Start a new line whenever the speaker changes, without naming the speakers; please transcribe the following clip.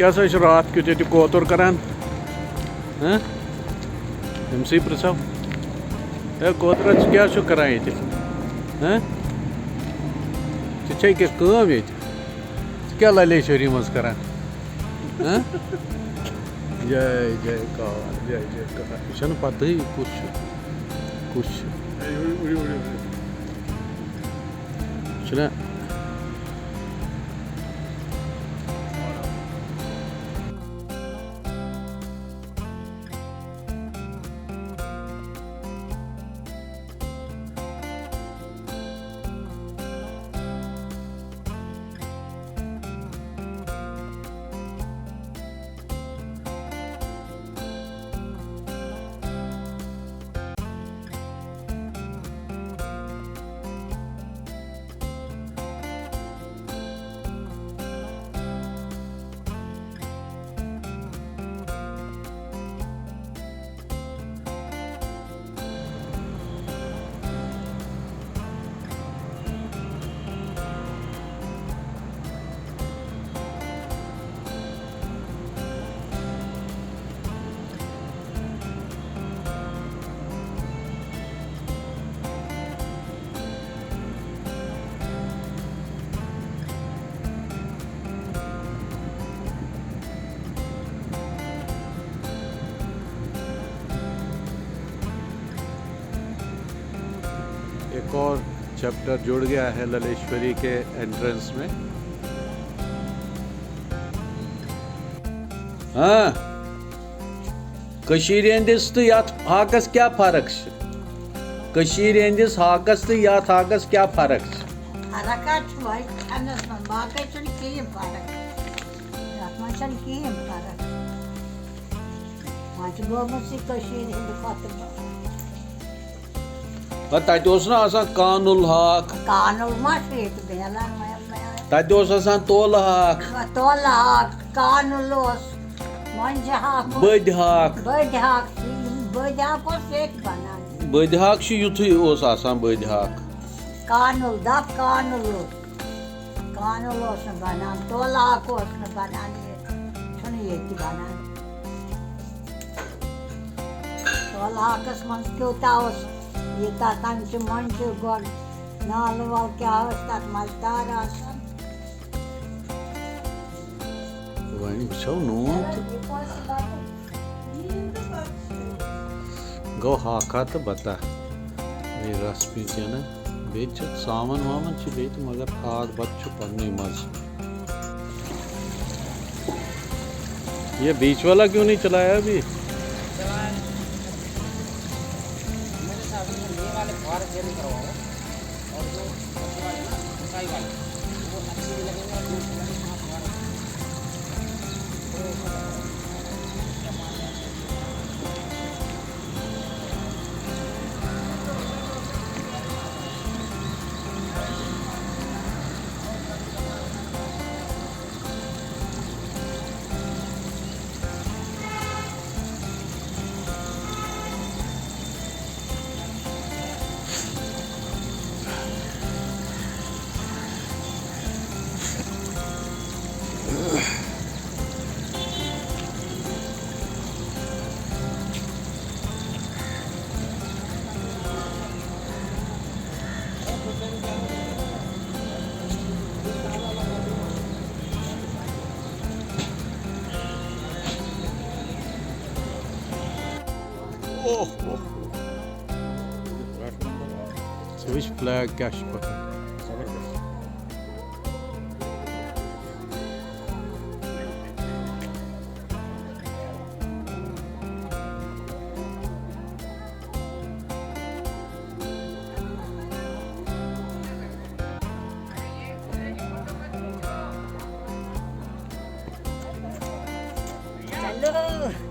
क्या सा रात क्यों ये कोतुर करान अमसी पृछो कोतुरस क्या करान ये क्या ये क्या ललेश्वरी मज करान जय जय कार जय जय कार यह पत कुछ एक और चैप्टर जुड़ गया है ललेश्वरी के एंट्रेंस में। हाँ कशीर हंदिस तो यात हाकस क्या फर्क कशीर हंदिस हाकस तो यात हाकस क्या फर्क कानुल हाक तोल हाक
कानुल
बद हाक बद हाक युथु बद हाक
कानुल दप कानुल बनान तोल हाक बनान ये बनान तोल हाकस मन क्योता ये तंच मन गोड नाल वाल क्या तथ मजदार
वन वो नून गो हाका तो बता रस पी ना बे सामन वामन बे मगर आग बत पन्न मज। ये बीच वाला क्यों नहीं चलाया अभी? और जो ऊंचाई वाले वो अच्छी भी लगेंगे Which flag cash button?
Hello.